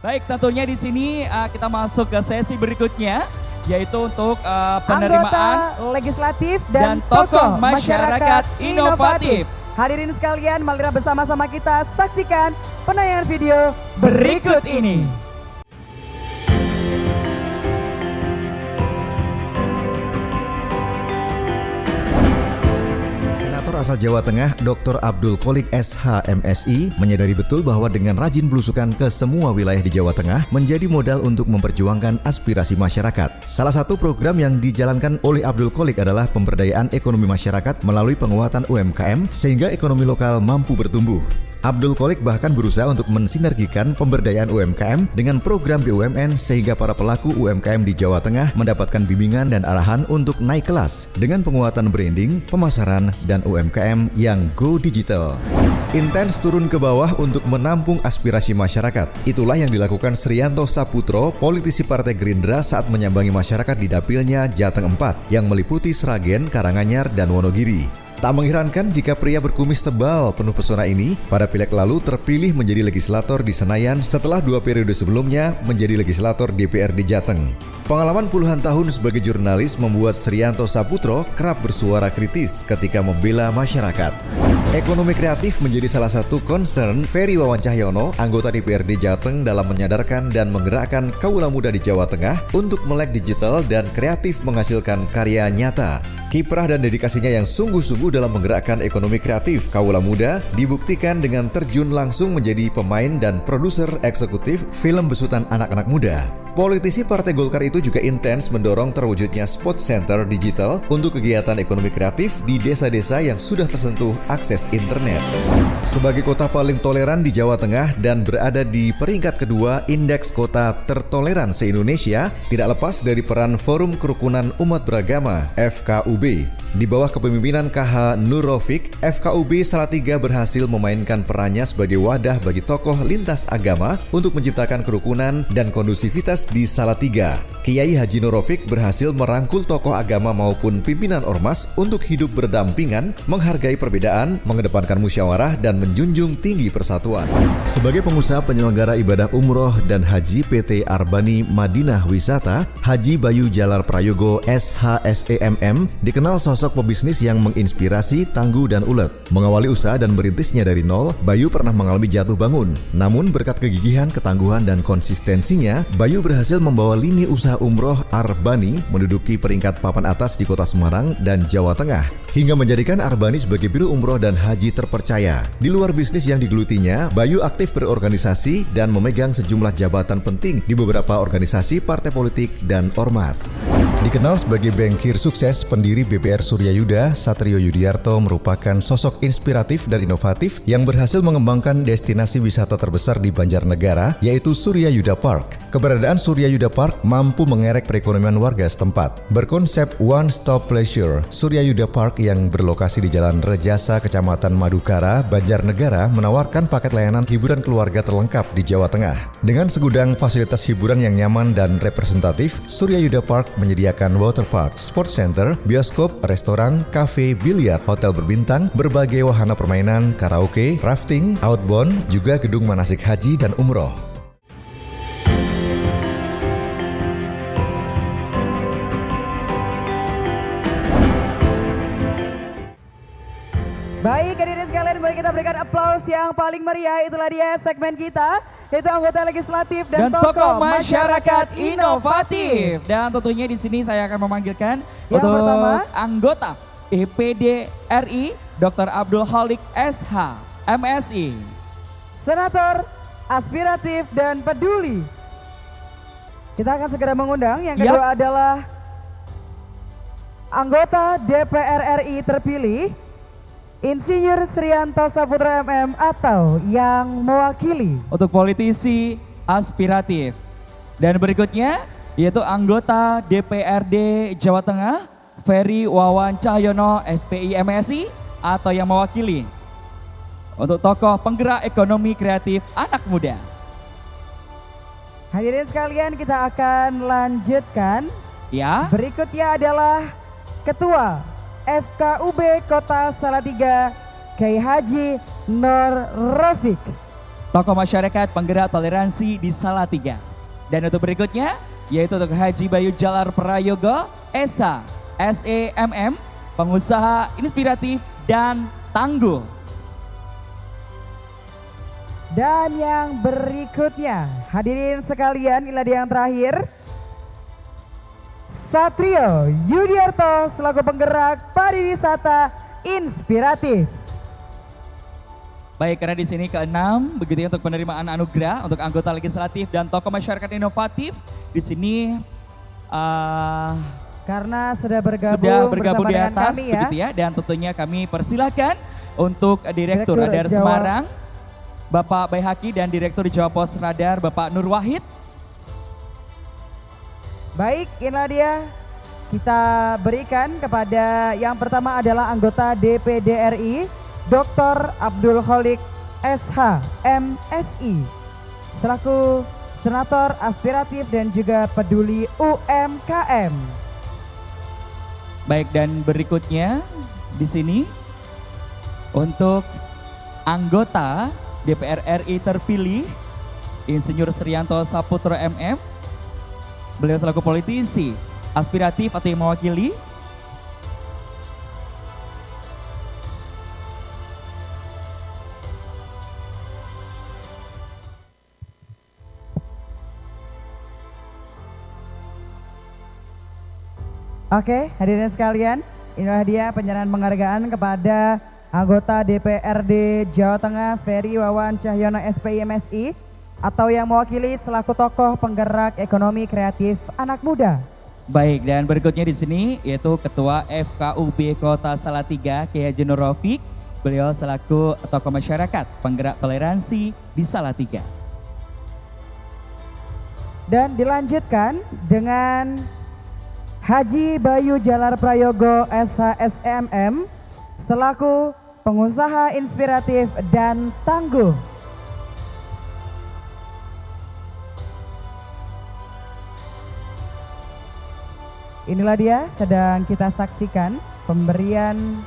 Baik, tentunya di sini kita masuk ke sesi berikutnya, yaitu untuk penerimaan anggota legislatif dan tokoh masyarakat inovatif. Hadirin sekalian, marilah bersama-sama kita saksikan penayangan video berikut ini. Asal Jawa Tengah, Dr. Abdul Qolik SH MSI menyadari betul bahwa dengan rajin belusukan ke semua wilayah di Jawa Tengah menjadi modal untuk memperjuangkan aspirasi masyarakat. Salah satu program yang dijalankan oleh Abdul Qolik adalah pemberdayaan ekonomi masyarakat melalui penguatan UMKM sehingga ekonomi lokal mampu bertumbuh. Abdul Qolik bahkan berusaha untuk mensinergikan pemberdayaan UMKM dengan program BUMN sehingga para pelaku UMKM di Jawa Tengah mendapatkan bimbingan dan arahan untuk naik kelas dengan penguatan branding, pemasaran, dan UMKM yang go digital. Intens turun ke bawah untuk menampung aspirasi masyarakat. Itulah yang dilakukan Srianto Saputro, politisi Partai Gerindra saat menyambangi masyarakat di dapilnya Jateng 4 yang meliputi Sragen, Karanganyar, dan Wonogiri. Tak mengherankan jika pria berkumis tebal penuh pesona ini pada pileg lalu terpilih menjadi legislator di Senayan setelah 2 periode sebelumnya menjadi legislator DPRD Jateng. Pengalaman puluhan tahun sebagai jurnalis membuat Srianto Saputro kerap bersuara kritis ketika membela masyarakat. Ekonomi kreatif menjadi salah satu concern Ferry Wawan Cahyono, anggota DPRD Jateng, dalam menyadarkan dan menggerakkan kaula muda di Jawa Tengah untuk melek digital dan kreatif menghasilkan karya nyata. Kiprah dan dedikasinya yang sungguh-sungguh dalam menggerakkan ekonomi kreatif kaula muda dibuktikan dengan terjun langsung menjadi pemain dan produser eksekutif film besutan anak-anak muda. Politisi Partai Golkar itu juga intens mendorong terwujudnya spot center digital untuk kegiatan ekonomi kreatif di desa-desa yang sudah tersentuh akses internet. Sebagai kota paling toleran di Jawa Tengah dan berada di peringkat kedua Indeks Kota Tertoleran se-Indonesia, tidak lepas dari peran Forum Kerukunan Umat Beragama (FKUB). Di bawah kepemimpinan KH Nur Rafiq, FKUB Salatiga berhasil memainkan perannya sebagai wadah bagi tokoh lintas agama untuk menciptakan kerukunan dan kondusivitas di Salatiga. Kiai Haji Nur Rafiq berhasil merangkul tokoh agama maupun pimpinan ormas untuk hidup berdampingan, menghargai perbedaan, mengedepankan musyawarah, dan menjunjung tinggi persatuan. Sebagai pengusaha penyelenggara ibadah umroh dan haji PT Arbani Madinah Wisata, Haji Bayu Jalar Prayogo SHSEMM dikenal sosok pebisnis yang menginspirasi, tangguh, dan ulet. Mengawali usaha dan merintisnya dari nol, Bayu pernah mengalami jatuh bangun. Namun berkat kegigihan, ketangguhan, dan konsistensinya, Bayu berhasil membawa lini usaha umroh Arbani menduduki peringkat papan atas di kota Semarang dan Jawa Tengah, hingga menjadikan Arbani sebagai biro umroh dan haji terpercaya. Di luar bisnis yang digelutinya, Bayu aktif berorganisasi dan memegang sejumlah jabatan penting di beberapa organisasi partai politik dan ormas. Dikenal sebagai bankir sukses, pendiri BPR Suryayuda, Satrio Yudiarto merupakan sosok inspiratif dan inovatif yang berhasil mengembangkan destinasi wisata terbesar di Banjarnegara, yaitu Suryayuda Park. Keberadaan Suryayuda Park mampu mengerek perekonomian warga setempat. Berkonsep One Stop Pleasure, Suryayuda Park yang berlokasi di Jalan Rejasa, Kecamatan Madukara, Banjarnegara menawarkan paket layanan hiburan keluarga terlengkap di Jawa Tengah. Dengan segudang fasilitas hiburan yang nyaman dan representatif, Suryayuda Park menyediakan water park, sports center, bioskop, restoran, kafe, biliar, hotel berbintang, berbagai wahana permainan, karaoke, rafting, outbound, juga gedung manasik haji dan umroh. Baik, hadirin sekalian, boleh kita berikan aplaus yang paling meriah. Itulah dia segmen kita, yaitu anggota legislatif dan tokoh masyarakat inovatif. Dan tentunya di sini saya akan memanggilkan Yang untuk pertama, anggota DPD RI Dr. Abdul Khalik SH, MSI. Senator aspiratif dan peduli. Kita akan segera mengundang. Yang kedua adalah anggota DPR RI terpilih, Insinyur Srianto Saputra MM atau yang mewakili. Untuk politisi aspiratif. Dan berikutnya yaitu anggota DPRD Jawa Tengah, Ferry Wawan Cahyono SPI MSI atau yang mewakili. Untuk tokoh penggerak ekonomi kreatif anak muda. Hadirin sekalian, kita akan lanjutkan. Ya. Berikutnya adalah Ketua FKUB Kota Salatiga, Kiai Haji Nur Rafiq. Tokoh masyarakat penggerak toleransi di Salatiga. Dan untuk berikutnya yaitu untuk Haji Bayu Jalar Prayogo, SH, SEMM, pengusaha inspiratif dan tangguh. Dan yang berikutnya, hadirin sekalian, inilah dia yang terakhir. Satrio Yudiarto selaku penggerak pariwisata inspiratif. Baik, karena di sini ke-6 begitu ya untuk penerimaan anugerah untuk anggota legislatif dan tokoh masyarakat inovatif. Di sini karena sudah bergabung di dengan atas kami ya. begitu ya, dan tentunya kami persilakan untuk Direktur Radar Semarang Bapak Baihaki dan Direktur Jawa Pos Radar Bapak Nur Wahid. Baik, inilah dia, kita berikan kepada yang pertama adalah anggota DPD RI Dr. Abdul Khalik SH MSI selaku senator aspiratif dan juga peduli UMKM. Baik, dan berikutnya di sini untuk anggota DPR RI terpilih Insinyur Srianto Saputra MM. Beliau selaku politisi aspiratif atau yang mewakili. Oke, hadirin sekalian, inilah dia penyerahan penghargaan kepada anggota DPRD Jawa Tengah Ferry Wawan Cahyono SPI MSI atau yang mewakili selaku tokoh penggerak ekonomi kreatif anak muda. Baik, dan berikutnya di sini yaitu Ketua FKUB Kota Salatiga Kiai Haji Nur Rafiq. Beliau selaku tokoh masyarakat penggerak toleransi di Salatiga. Dan dilanjutkan dengan Haji Bayu Jalar Prayogo SHSMM selaku pengusaha inspiratif dan tangguh. Inilah dia sedang kita saksikan pemberian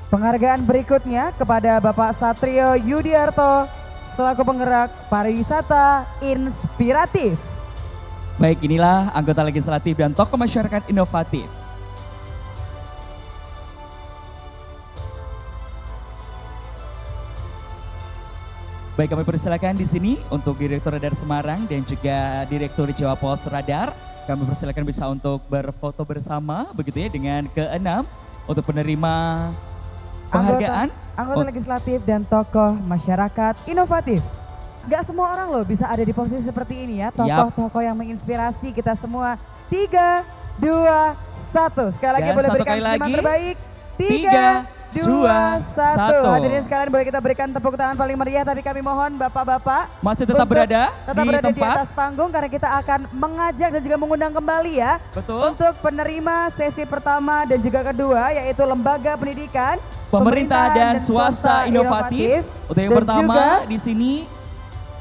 penghargaan berikutnya kepada Bapak Satrio Yudiarto selaku penggerak pariwisata inspiratif. Baik, inilah anggota legislatif dan tokoh masyarakat inovatif. Baik, kami persilakan di sini untuk Direktur Radar Semarang dan juga Direktur Jawa Pos Radar. Kami persilakan bisa untuk berfoto bersama begitu ya dengan ke-6 untuk penerima penghargaan. Anggota legislatif dan tokoh masyarakat inovatif. Gak semua orang loh bisa ada di posisi seperti ini ya. Tokoh-tokoh yang menginspirasi kita semua. 3, 2, 1. Sekali lagi boleh berikan semangat terbaik. 3, 2, 1. Hadirin sekalian boleh kita berikan tepuk tangan paling meriah, tapi kami mohon bapak-bapak masih tetap berada di atas panggung karena kita akan mengajak dan juga mengundang kembali ya. Betul. Untuk penerima sesi pertama dan juga kedua yaitu Lembaga Pendidikan Pemerintah dan Swasta Inovatif. Untuk yang pertama di sini.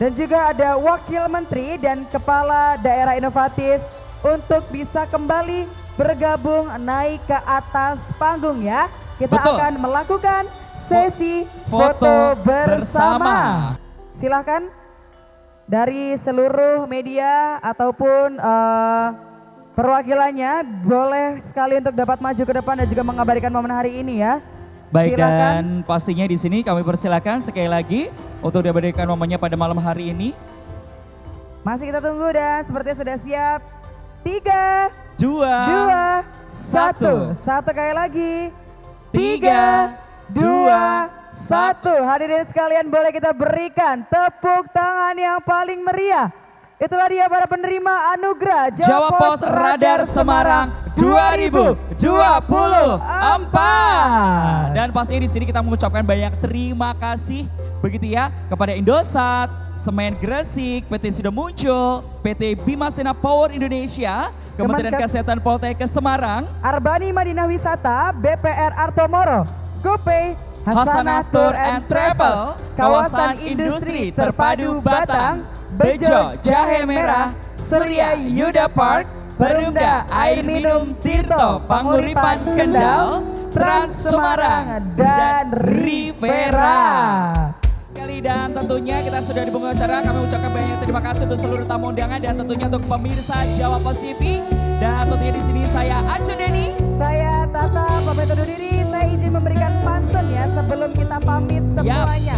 Dan juga ada Wakil Menteri dan Kepala Daerah Inovatif untuk bisa kembali bergabung naik ke atas panggung ya. Kita akan melakukan sesi foto bersama. Silahkan dari seluruh media ataupun perwakilannya boleh sekali untuk dapat maju ke depan dan juga mengabadikan momen hari ini ya. Baik, silakan. dan pastinya di sini kami persilakan sekali lagi untuk diabadikan momennya pada malam hari ini. Masih kita tunggu dan sepertinya sudah siap. 3, 2, 1. Satu kali lagi. 3, 2, 1. Hadirin sekalian boleh kita berikan tepuk tangan yang paling meriah. Itulah dia para penerima anugerah Jawa Pos Radar Semarang 2024. Dan pastinya di sini kita mengucapkan banyak terima kasih begitu ya kepada Indosat, Semen Gresik, PT Sudah Muncul, PT Bimasena Power Indonesia, Kementerian Kesehatan Poltekkes Semarang, Arbani Madinah Wisata, BPR Artomoro, GoPay, Hasanah Tour and Travel, Kawasan Industri Terpadu Batang, Bejo Jahe Merah, Surya Yuda Park, Perumda Air Minum Tirto, Panguripan Kendal, Trans Semarang, dan Rivera. Sekali dan tentunya kita sudah di penghujung acara, kami ucapkan banyak terima kasih untuk seluruh tamu undangan dan tentunya untuk pemirsa Jawa Pos TV. Dan tentunya di sini saya Acun Denny, saya Tata, pamit undur diri. Saya izin memberikan pantun ya sebelum kita pamit semuanya.